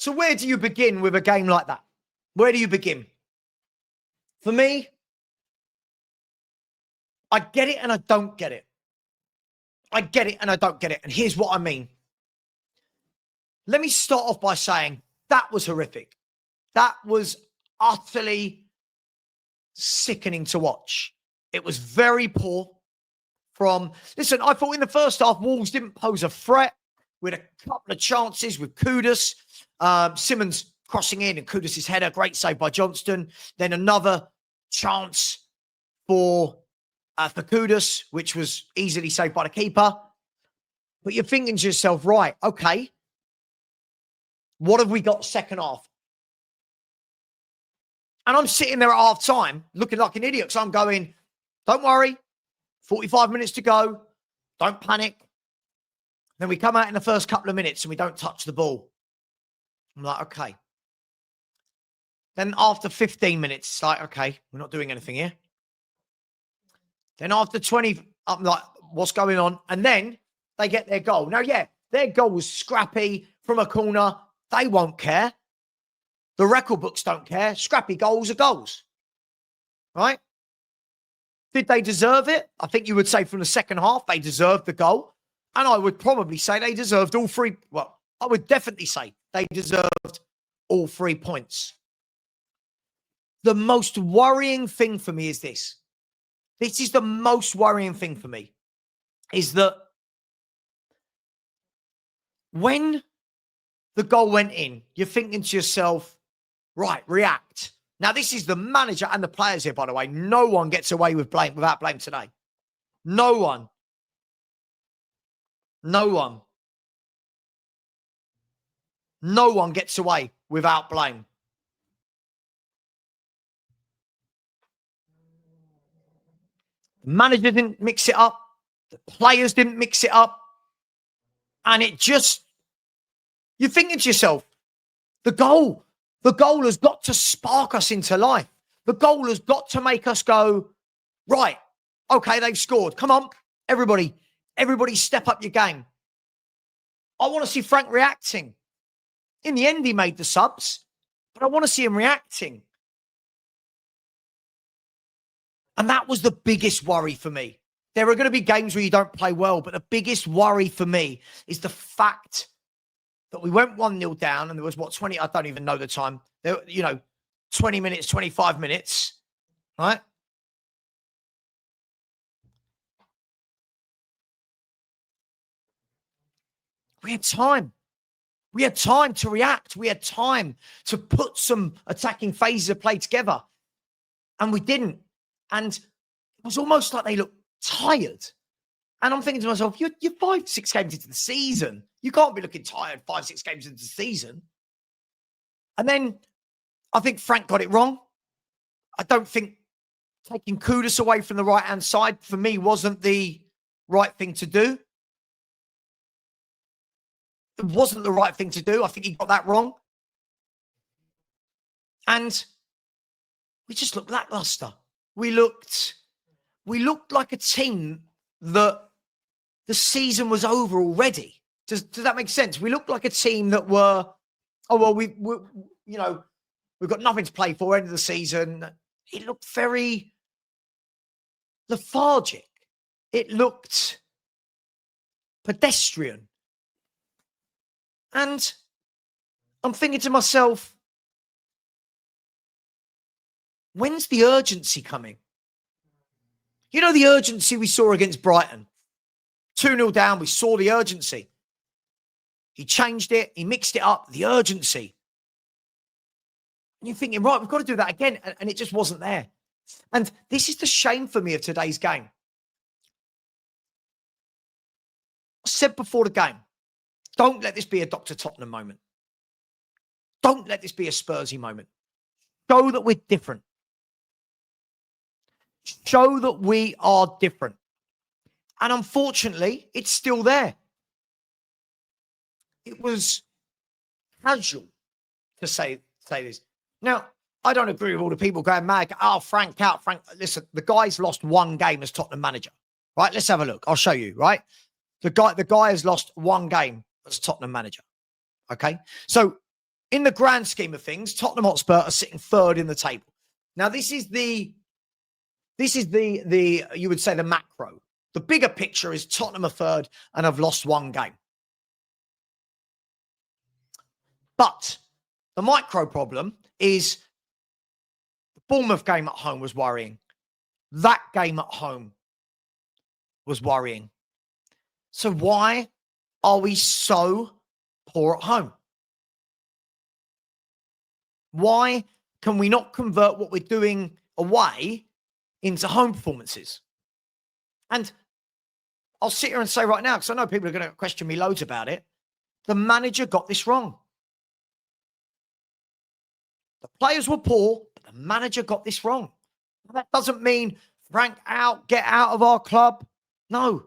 So where do you begin with a game like that? Where do you begin? For me, I get it and I don't get it. I get it and I don't get it. And here's what I mean. Let me start off by saying that was horrific. That was utterly sickening to watch. It was very poor listen, I thought in the first half, Wolves didn't pose a threat. We had a couple of chances with Kudus. Simmons crossing in and Kudus' header, great save by Johnston. Then another chance for Kudus, which was easily saved by the keeper. But you're thinking to yourself, right, okay, what have we got second half? And I'm sitting there at half time looking like an idiot. So I'm going, don't worry, 45 minutes to go. Don't panic. Then we come out in the first couple of minutes and we don't touch the ball. I'm like, okay. Then after 15 minutes, it's like, okay, we're not doing anything here. Then after 20, I'm like, what's going on? And then they get their goal. Now, yeah, their goal was scrappy from a corner. They won't care. The record books don't care. Scrappy goals are goals. Right? Did they deserve it? I think you would say from the second half, they deserved the goal. And I would probably say they deserved all three. Well, I would definitely say they deserved all 3 points. The most worrying thing for me is this. This is the most worrying thing for me, is that when the goal went in, you're thinking to yourself, right, react. Now, this is the manager and the players here, by the way. No one gets away with blame without blame today. No one. No one. No one gets away without blame. The manager didn't mix it up. The players didn't mix it up. And it just, you're thinking to yourself, the goal has got to spark us into life. The goal has got to make us go, right, okay, they've scored. Come on, everybody step up your game. I want to see Frank reacting. In the end, he made the subs, but I want to see him reacting. And that was the biggest worry for me. There are going to be games where you don't play well, but the biggest worry for me is the fact that we went 1-0 down and there was, 20? I don't even know the time. There, 20 minutes, 25 minutes, right? We had time. We had time to react. We had time to put some attacking phases of play together. And we didn't. And it was almost like they looked tired. And I'm thinking to myself, you're 5-6 games into the season. You can't be looking tired 5-6 games into the season. And then I think Frank got it wrong. I don't think taking Kudus away from the right-hand side for me wasn't the right thing to do. It wasn't the right thing to do. I think he got that wrong. And we just looked lackluster. We looked like a team that the season was over already. Does that make sense? We looked like a team that were, we've got nothing to play for, end of the season. It looked very lethargic. It looked pedestrian. And I'm thinking to myself, when's the urgency coming? You know, the urgency we saw against Brighton. 2-0 down, we saw the urgency. He changed it. He mixed it up. The urgency. And you're thinking, right, we've got to do that again. And it just wasn't there. And this is the shame for me of today's game. I said before the game, don't let this be a Dr Tottenham moment. Don't let this be a Spursy moment. Show that we're different. Show that we are different. And unfortunately, it's still there. It was casual to say this. Now, I don't agree with all the people going mad. Oh, Frank out. Frank, listen, the guy's lost one game as Tottenham manager. Right, let's have a look. I'll show you, right? The guy has lost one game as Tottenham manager. Okay? So, in the grand scheme of things, Tottenham Hotspur are sitting third in the table. Now, this is the you would say the macro. The bigger picture is Tottenham are third and have lost one game. But the micro problem is the Bournemouth game at home was worrying. That game at home was worrying. So why are we so poor at home? Why can we not convert what we're doing away into home performances? And I'll sit here and say right now, because I know people are going to question me loads about it, the manager got this wrong. The players were poor, but the manager got this wrong. That doesn't mean Frank out, get out of our club. No.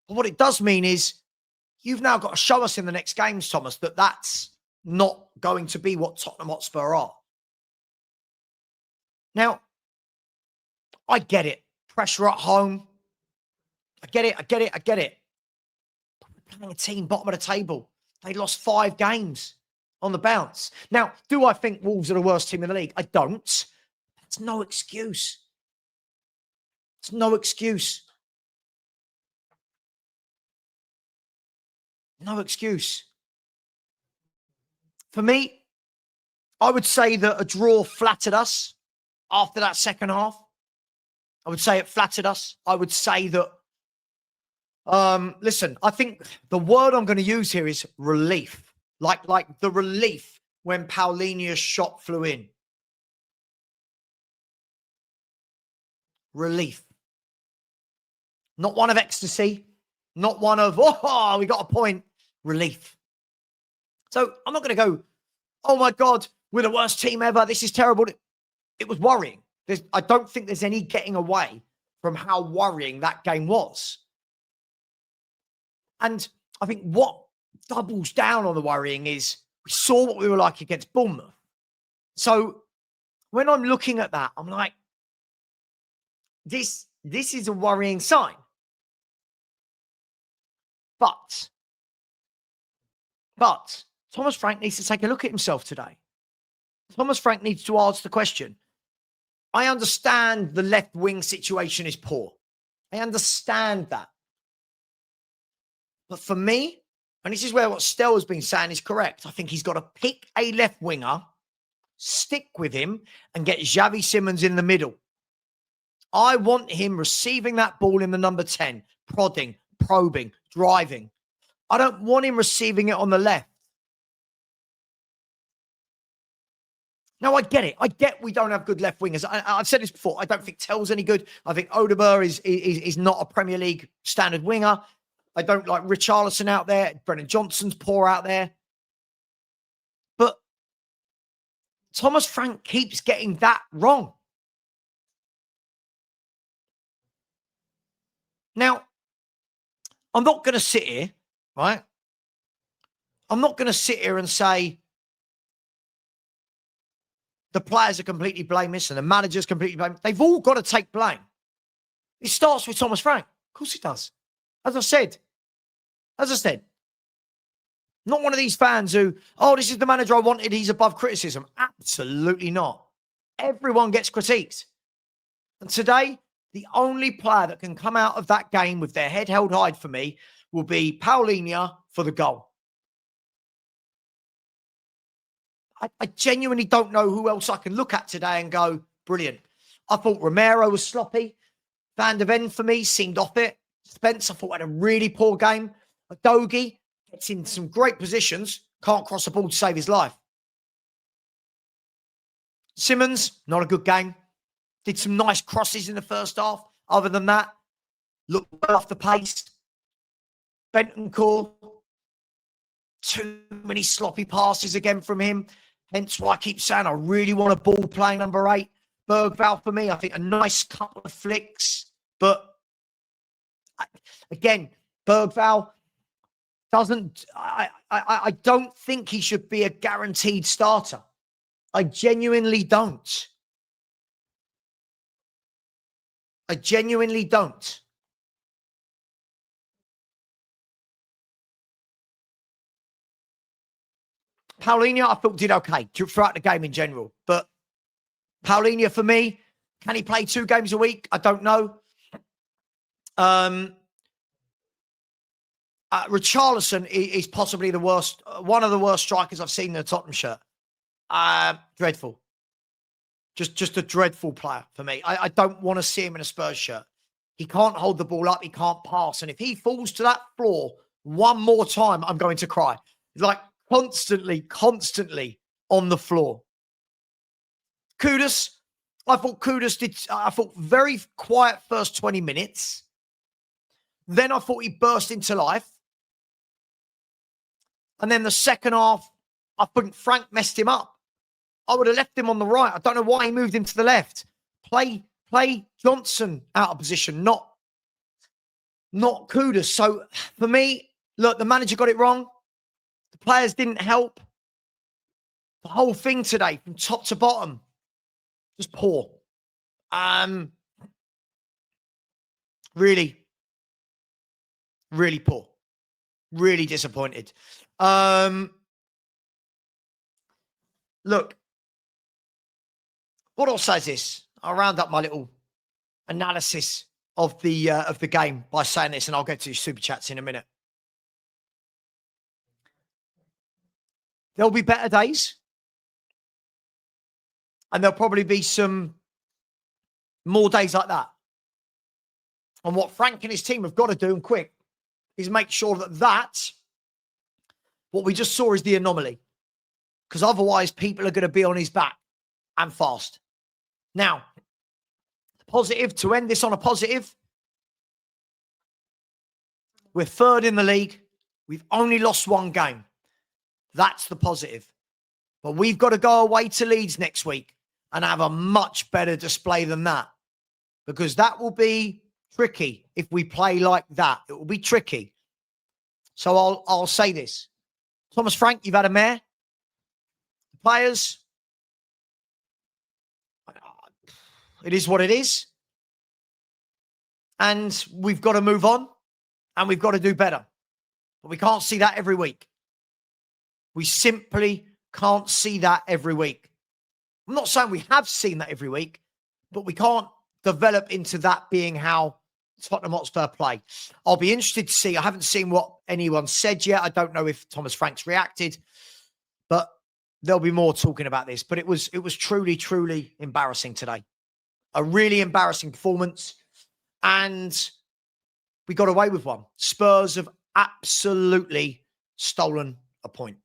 But what it does mean is you've now got to show us in the next games, Thomas, that that's not going to be what Tottenham Hotspur are. Now, I get it. Pressure at home. I get it. But we're playing a team bottom of the table. They lost 5 games on the bounce. Now, do I think Wolves are the worst team in the league? I don't. That's no excuse. It's no excuse. No excuse. For me, I would say that a draw flattered us after that second half. I would say it flattered us. I would say that, listen, I think the word I'm going to use here is relief. Like the relief when Paulinho's shot flew in. Relief. Not one of ecstasy. Not one of, oh, we got a point. Relief. So I'm not going to go, oh my God, we're the worst team ever. This is terrible. It was worrying. I don't think there's any getting away from how worrying that game was. And I think what doubles down on the worrying is we saw what we were like against Bournemouth. So when I'm looking at that, I'm like, this is a worrying sign. But Thomas Frank needs to take a look at himself today. Thomas Frank needs to answer the question. I understand the left wing situation is poor. I understand that. But for me, and this is where what Stel has been saying is correct, I think he's got to pick a left winger, stick with him, and get Xavi Simons in the middle. I want him receiving that ball in the number 10, prodding, probing, driving. I don't want him receiving it on the left. Now, I get it. I get we don't have good left wingers. I've said this before. I don't think Tell's any good. I think Odegaard is not a Premier League standard winger. I don't like Richarlison out there. Brennan Johnson's poor out there. But Thomas Frank keeps getting that wrong. Now, I'm not going to sit here, right? I'm not going to sit here and say the players are completely blameless and the manager's completely blameless. They've all got to take blame. It starts with Thomas Frank. Of course it does. As I said, not one of these fans who, oh, this is the manager I wanted, he's above criticism. Absolutely not. Everyone gets critiqued. And today, the only player that can come out of that game with their head held high for me will be Paulinho for the goal. I genuinely don't know who else I can look at today and go, brilliant. I thought Romero was sloppy. Van de Ven for me seemed off it. Spence, I thought, had a really poor game. Dogi gets in some great positions, can't cross the ball to save his life. Simons, not a good game. Did some nice crosses in the first half. Other than that, looked well off the pace. Bentancur, too many sloppy passes again from him. Hence why I keep saying I really want a ball playing number 8. Bergvall for me, I think a nice couple of flicks. But again, Bergvall doesn't... I don't think he should be a guaranteed starter. I genuinely don't. I genuinely don't. Paulinho, I thought did okay throughout the game in general. But Paulinho, for me, can he play 2 games a week? I don't know. Richarlison is possibly the worst, one of the worst strikers I've seen in a Tottenham shirt. Dreadful. Just a dreadful player for me. I don't want to see him in a Spurs shirt. He can't hold the ball up. He can't pass. And if he falls to that floor one more time, I'm going to cry. It's like constantly on the floor. Kudus, I thought very quiet first 20 minutes. Then I thought he burst into life. And then the second half, I think Frank messed him up. I would have left him on the right. I don't know why he moved him to the left. Play Johnson out of position, not Kudus. So for me, look, the manager got it wrong. The players didn't help. The whole thing today, from top to bottom, just poor. Really poor. Really disappointed. Look, what I'll say is this. I'll round up my little analysis of the game by saying this, and I'll get to super chats in a minute. There'll be better days, and there'll probably be some more days like that. And what Frank and his team have got to do, and quick, is make sure that what we just saw is the anomaly. Because otherwise, people are going to be on his back and fast. Now, positive, to end this on a positive, we're 3rd in the league. We've only lost 1 game. That's the positive. But we've got to go away to Leeds next week and have a much better display than that. Because that will be tricky if we play like that. It will be tricky. So I'll say this. Thomas Frank, you've had a mare. The players, it is what it is. And we've got to move on and we've got to do better. But we can't see that every week. We simply can't see that every week. I'm not saying we have seen that every week, but we can't develop into that being how Tottenham Hotspur play. I'll be interested to see. I haven't seen what anyone said yet. I don't know if Thomas Frank's reacted, but there'll be more talking about this. But it was truly embarrassing today. A really embarrassing performance. And we got away with one. Spurs have absolutely stolen a point.